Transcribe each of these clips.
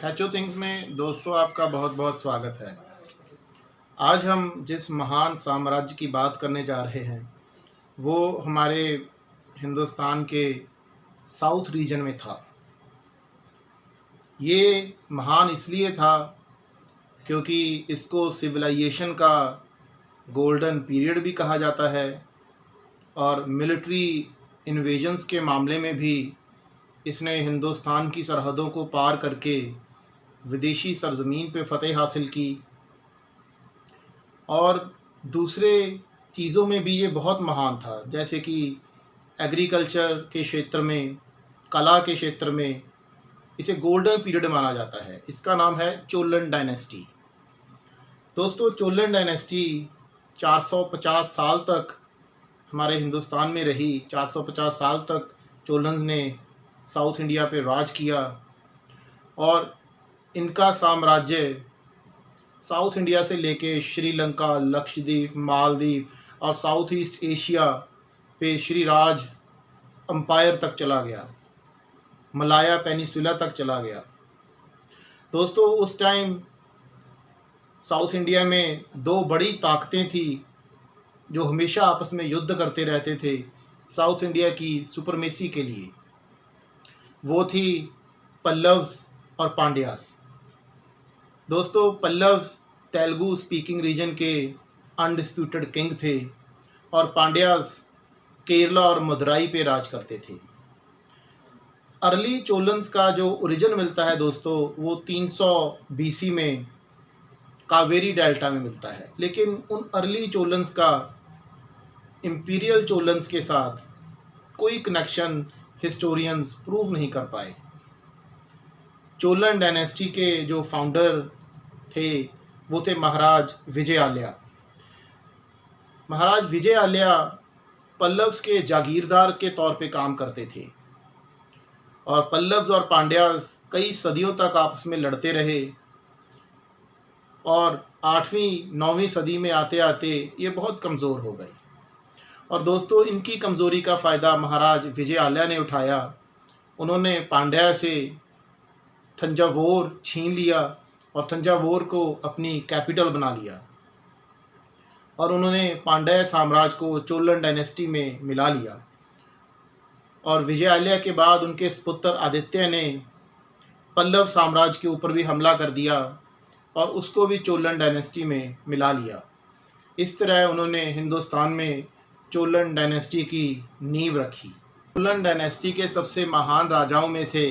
हैचो things में दोस्तों आपका बहुत बहुत स्वागत है। आज हम जिस महान साम्राज्य की बात करने जा रहे हैं वो हमारे हिंदुस्तान के साउथ रीजन में था। ये महान इसलिए था क्योंकि इसको सिविलाइजेशन का गोल्डन पीरियड भी कहा जाता है और मिलिट्री इन्वेजन्स के मामले में भी इसने हिंदुस्तान की सरहदों को पार करके विदेशी सरजमीन पे फतेह हासिल की और दूसरे चीज़ों में भी ये बहुत महान था, जैसे कि एग्रीकल्चर के क्षेत्र में, कला के क्षेत्र में इसे गोल्डन पीरियड माना जाता है। इसका नाम है चोलन डायनेस्टी। दोस्तों, चोलन डायनेस्टी 450 साल तक हमारे हिंदुस्तान में रही। 450 साल तक चोलन्स ने साउथ इंडिया पे राज किया और इनका साम्राज्य साउथ इंडिया से लेके श्रीलंका, लक्षद्वीप, मालदीव और साउथ ईस्ट एशिया पे श्रीराज अम्पायर तक चला गया, मलाया पेनिसुला तक चला गया। दोस्तों, उस टाइम साउथ इंडिया में दो बड़ी ताकतें थी जो हमेशा आपस में युद्ध करते रहते थे साउथ इंडिया की सुपरमेसी के लिए। वो थी पल्लव्स और पांड्यास। दोस्तों, पल्लव्स तेलुगु स्पीकिंग रीजन के अनडिस्प्यूटेड किंग थे और पांड्यास केरला और मदुराई पे राज करते थे। अर्ली चोलन्स का जो ओरिजिन मिलता है दोस्तों, वो 300 बीसी में कावेरी डेल्टा में मिलता है, लेकिन उन अर्ली चोलन्स का इंपीरियल चोलन्स के साथ कोई कनेक्शन हिस्टोरियंस प्रूव नहीं कर पाए। चोलन डायनेस्टी के जो फाउंडर थे वो थे महाराज विजय आल्या। महाराज विजय आल्या पल्लव्स के जागीरदार के तौर पे काम करते थे और पल्लव्स और पांड्यास कई सदियों तक आपस में लड़ते रहे और 8वीं 9वीं सदी में आते आते ये बहुत कमज़ोर हो गए। और दोस्तों, इनकी कमज़ोरी का फ़ायदा महाराज विजय आल्या ने उठाया। उन्होंने पांड्या से थंजावुर छीन लिया और थंजावुर को अपनी कैपिटल बना लिया और उन्होंने पांड्या साम्राज्य को चोलन डायनेस्टी में मिला लिया। और विजय आल्या के बाद उनके सुपुत्र आदित्य ने पल्लव साम्राज्य के ऊपर भी हमला कर दिया और उसको भी चोलन डायनेस्टी में मिला लिया। इस तरह उन्होंने हिंदुस्तान में चोलन डायनेस्टी की नींव रखी। चोलन डायनेस्टी के सबसे महान राजाओं में से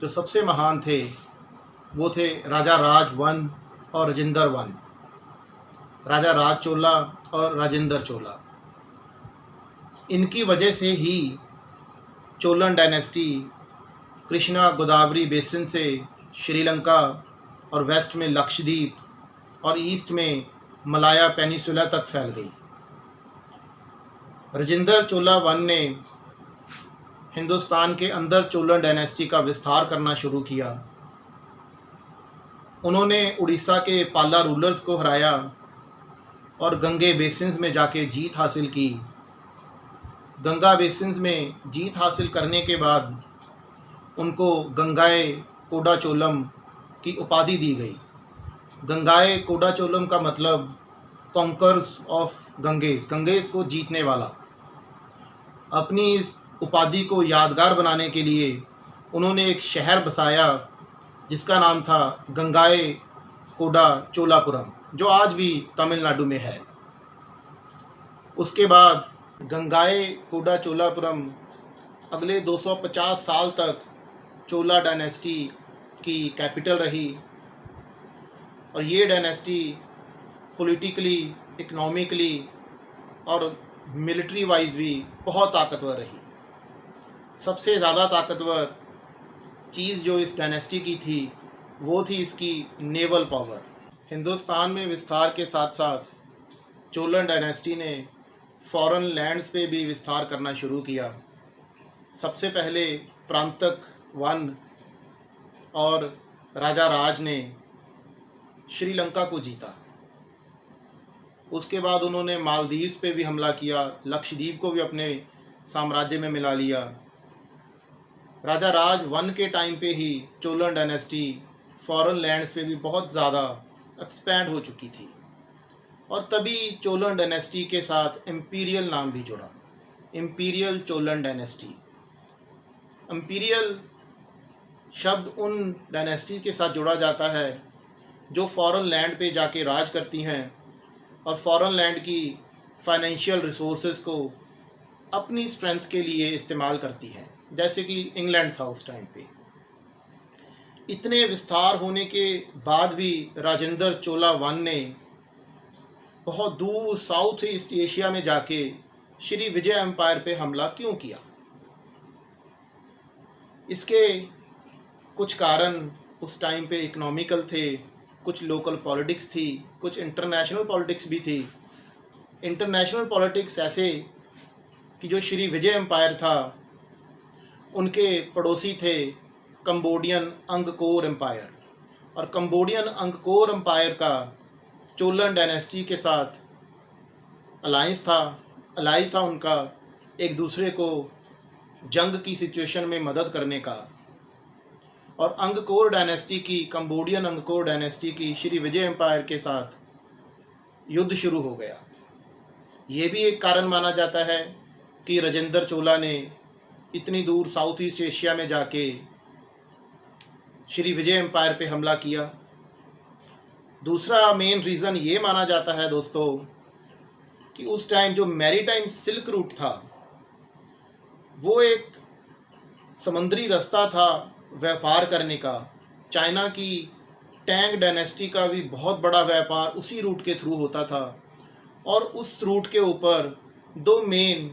जो सबसे महान थे वो थे राजा राज वन और राजेंद्र वन, राजा राज चोला और राजेंद्र चोला। इनकी वजह से ही चोलन डायनेस्टी कृष्णा गोदावरी बेसिन से श्रीलंका और वेस्ट में लक्षद्वीप और ईस्ट में मलाया पेनिसुला तक फैल गई। राजेंद्र चोला वन ने हिंदुस्तान के अंदर चोलन डायनेस्टी का विस्तार करना शुरू किया। उन्होंने उड़ीसा के पाला रूलर्स को हराया और गंगे बेसिन्स में जाके जीत हासिल की। गंगा बेसिन्स में जीत हासिल करने के बाद उनको गंगाए कोडाचोलम की उपाधि दी गई। गंगाए कोडाचोलम का मतलब कॉन्कर्स ऑफ गंगेस, गंगेस को जीतने वाला। अपनी इस उपाधि को यादगार बनाने के लिए उन्होंने एक शहर बसाया जिसका नाम था गंगाए कोडा चोलापुरम, जो आज भी तमिलनाडु में है। उसके बाद गंगाए कोडा चोलापुरम अगले 250 साल तक चोला डायनेस्टी की कैपिटल रही और ये डायनेस्टी पॉलिटिकली, इकोनॉमिकली और मिलिट्री वाइज भी बहुत ताकतवर रही। सबसे ज़्यादा ताकतवर चीज़ जो इस डायनेस्टी की थी वो थी इसकी नेवल पावर। हिंदुस्तान में विस्तार के साथ साथ चोलन डायनेस्टी ने फॉरेन लैंड्स पे भी विस्तार करना शुरू किया। सबसे पहले प्रांतक वन और राजा राज ने श्रीलंका को जीता। उसके बाद उन्होंने मालदीव्स पे भी हमला किया, लक्षद्वीप को भी अपने साम्राज्य में मिला लिया राजा राज वन के टाइम पे ही चोलन डायनेस्टी फॉरेन लैंड्स पे भी बहुत ज़्यादा एक्सपैंड हो चुकी थी, और तभी चोलन डायनेस्टी के साथ इम्पीरियल नाम भी जुड़ा, इम्पीरियल चोलन डायनेस्टी। इम्पीरियल शब्द उन डायनेस्टी के साथ जुड़ा जाता है जो फॉरेन लैंड पे जाके राज करती हैं और फॉरेन लैंड की फाइनेंशियल रिसोर्सेज को अपनी स्ट्रेंथ के लिए इस्तेमाल करती हैं, जैसे कि इंग्लैंड था उस टाइम पे। इतने विस्तार होने के बाद भी राजेंद्र चोला वन ने बहुत दूर साउथ ईस्ट एशिया में जाके श्री विजय एम्पायर पे हमला क्यों किया? इसके कुछ कारण उस टाइम पे इकोनॉमिकल थे, कुछ लोकल पॉलिटिक्स थी, कुछ इंटरनेशनल पॉलिटिक्स भी थी। इंटरनेशनल पॉलिटिक्स ऐसे कि जो श्री विजय एम्पायर था उनके पड़ोसी थे कंबोडियन अंगकोर एम्पायर, और कंबोडियन अंगकोर एम्पायर का चोलन डायनेस्टी के साथ अलाई था उनका, एक दूसरे को जंग की सिचुएशन में मदद करने का। और अंगकोर डायनेस्टी की, कंबोडियन अंगकोर डायनेस्टी की श्री विजय एम्पायर के साथ युद्ध शुरू हो गया। ये भी एक कारण माना जाता है कि राजेंद्र चोला ने इतनी दूर साउथ ईस्ट एशिया में जाके श्री विजय एम्पायर पे हमला किया। दूसरा मेन रीज़न ये माना जाता है दोस्तों कि उस टाइम जो मैरीटाइम सिल्क रूट था वो एक समुद्री रास्ता था व्यापार करने का। चाइना की टैंग डायनेस्टी का भी बहुत बड़ा व्यापार उसी रूट के थ्रू होता था, और उस रूट के ऊपर दो मेन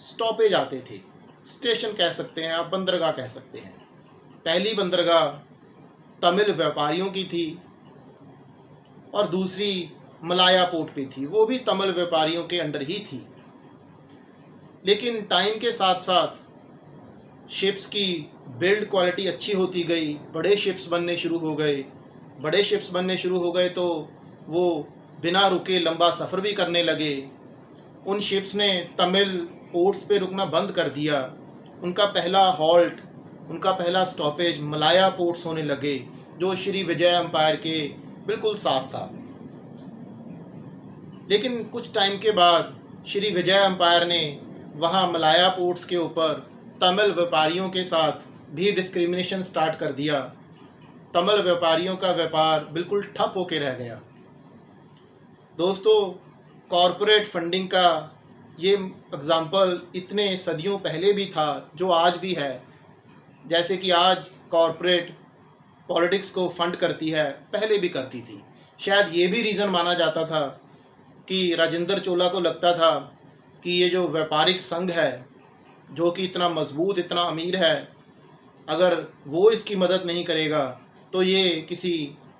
स्टॉपेज आते थे, स्टेशन कह सकते हैं आप, बंदरगाह कह सकते हैं। पहली बंदरगाह तमिल व्यापारियों की थी और दूसरी मलाया पोर्ट पे थी, वो भी तमिल व्यापारियों के अंडर ही थी। लेकिन टाइम के साथ साथ शिप्स की बिल्ड क्वालिटी अच्छी होती गई, बड़े शिप्स बनने शुरू हो गए तो वो बिना रुके लंबा सफ़र भी करने लगे। उन शिप्स ने तमिल पोर्ट्स पे रुकना बंद कर दिया। उनका पहला हॉल्ट, उनका पहला स्टॉपेज मलाया पोर्ट्स होने लगे, जो श्री विजय एम्पायर के बिल्कुल साफ था। लेकिन कुछ टाइम के बाद श्री विजय एम्पायर ने वहाँ मलाया पोर्ट्स के ऊपर तमिल व्यापारियों के साथ भी डिस्क्रिमिनेशन स्टार्ट कर दिया। तमिल व्यापारियों का व्यापार बिल्कुल ठप होके रह गया। दोस्तों, कॉरपोरेट फंडिंग का ये एग्जाम्पल इतने सदियों पहले भी था जो आज भी है। जैसे कि आज कॉरपोरेट पॉलिटिक्स को फंड करती है, पहले भी करती थी। शायद ये भी रीज़न माना जाता था कि राजेंद्र चोला को लगता था कि ये जो व्यापारिक संघ है जो कि इतना मजबूत, इतना अमीर है, अगर वो इसकी मदद नहीं करेगा तो ये किसी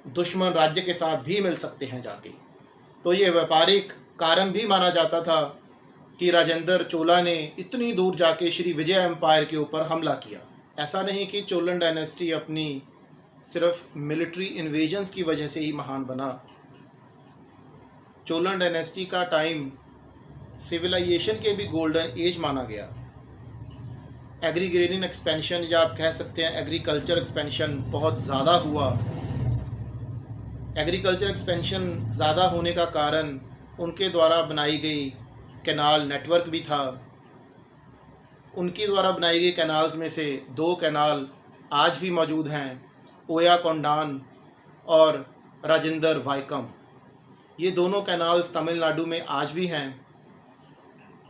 दुश्मन राज्य के साथ भी मिल सकते हैं जाके। तो ये व्यापारिक कारण भी माना जाता था कि राजेंद्र चोला ने इतनी दूर जाके श्री विजय एम्पायर के ऊपर हमला किया। ऐसा नहीं कि चोलन डायनेस्टी अपनी सिर्फ मिलिट्री इन्वेजन्स की वजह से ही महान बना। चोलन डायनेस्टी का टाइम सिविलाइजेशन के भी गोल्डन एज माना गया। एग्रीगेरियन एक्सपेंशन, या आप कह सकते हैं एग्रीकल्चर एक्सपेंशन, बहुत ज़्यादा हुआ। एग्रीकल्चर एक्सपेंशन ज़्यादा होने का कारण उनके द्वारा बनाई गई कैनाल नेटवर्क भी था। उनके द्वारा बनाई गई कैनाल्स में से दो कैनाल आज भी मौजूद हैं, ओया कोंडान और राजेंद्र वाइकम। ये दोनों कैनाल्स तमिलनाडु में आज भी हैं।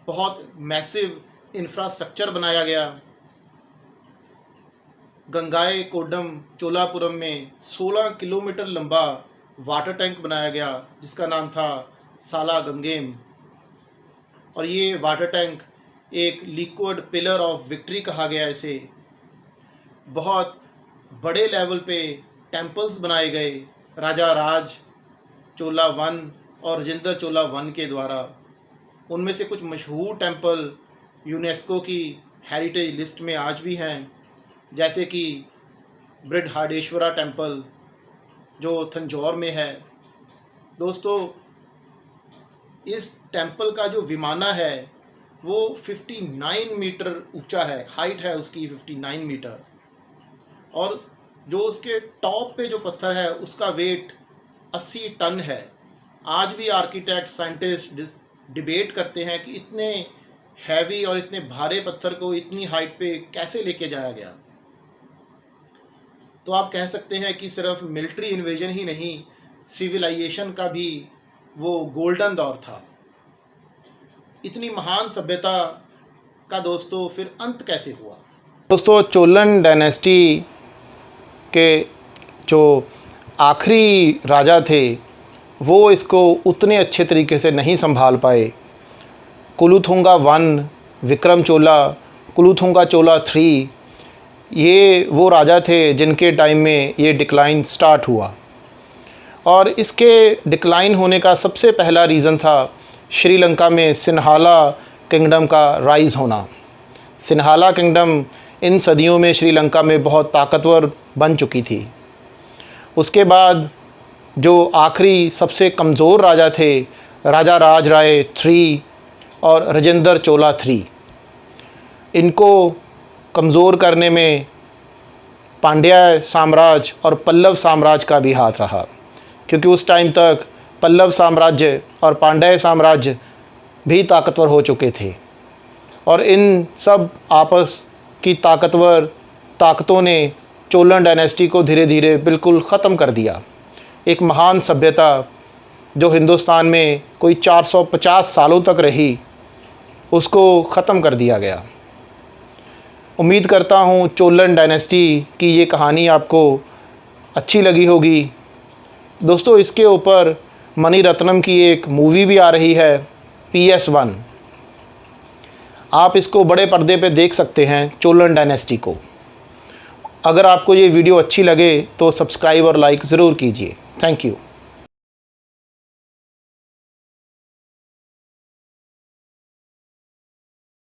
बहुत मैसिव इंफ्रास्ट्रक्चर बनाया गया। गंगाई कोडम चोलापुरम में 16 किलोमीटर लंबा वाटर टैंक बनाया गया जिसका नाम था साला गंगेम, और ये वाटर टैंक एक लिक्विड पिलर ऑफ विक्ट्री कहा गया इसे। बहुत बड़े लेवल पे टेम्पल्स बनाए गए राजा राज चोला वन और राजेंद्र चोला वन के द्वारा। उनमें से कुछ मशहूर टेम्पल यूनेस्को की हेरिटेज लिस्ट में आज भी हैं, जैसे कि बृहदेश्वरा टेम्पल जो तंजौर में है। दोस्तों, इस टेम्पल का जो विमाना है वो 59 मीटर ऊंचा है, हाइट है उसकी 59 मीटर। और जो उसके टॉप पे जो पत्थर है उसका वेट 80 टन है। आज भी आर्किटेक्ट साइंटिस्ट डिबेट करते हैं कि इतने हैवी और इतने भारे पत्थर को इतनी हाइट पे कैसे लेके जाया गया। तो आप कह सकते हैं कि सिर्फ मिलिट्री इन्वेजन ही नहीं, सिविलाइजेशन का भी वो गोल्डन दौर था। इतनी महान सभ्यता का दोस्तों फिर अंत कैसे हुआ? दोस्तों, चोलन डायनेस्टी के जो आखिरी राजा थे वो इसको उतने अच्छे तरीके से नहीं संभाल पाए। कुलोथुंगा I, Vikram Chola, कुलोथुंगा Chola III, ये वो राजा थे जिनके टाइम में ये डिक्लाइन स्टार्ट हुआ। और इसके डिक्लाइन होने का सबसे पहला रीज़न था श्रीलंका में सिन्हाला किंगडम का राइज़ होना। सिन्हाला किंगडम इन सदियों में श्रीलंका में बहुत ताकतवर बन चुकी थी। उसके बाद जो आखिरी सबसे कमज़ोर राजा थे, राजा राज राय III और राजेंद्र चोला III, इनको कमज़ोर करने में पांड्या साम्राज्य और पल्लव साम्राज्य का भी हाथ रहा, क्योंकि उस टाइम तक पल्लव साम्राज्य और पांड्या साम्राज्य भी ताकतवर हो चुके थे। और इन सब आपस की ताकतों ने चोलन डायनेस्टी को धीरे धीरे बिल्कुल ख़त्म कर दिया। एक महान सभ्यता जो हिंदुस्तान में कोई 450 सालों तक रही, उसको ख़त्म कर दिया गया। उम्मीद करता हूँ चोलन डायनेस्टी की ये कहानी आपको अच्छी लगी होगी। दोस्तों, इसके ऊपर मणि रत्नम की एक मूवी भी आ रही है, PS1। आप इसको बड़े पर्दे पे देख सकते हैं, चोलन डायनेस्टी को। अगर आपको ये वीडियो अच्छी लगे तो सब्सक्राइब और लाइक ज़रूर कीजिए। Thank you.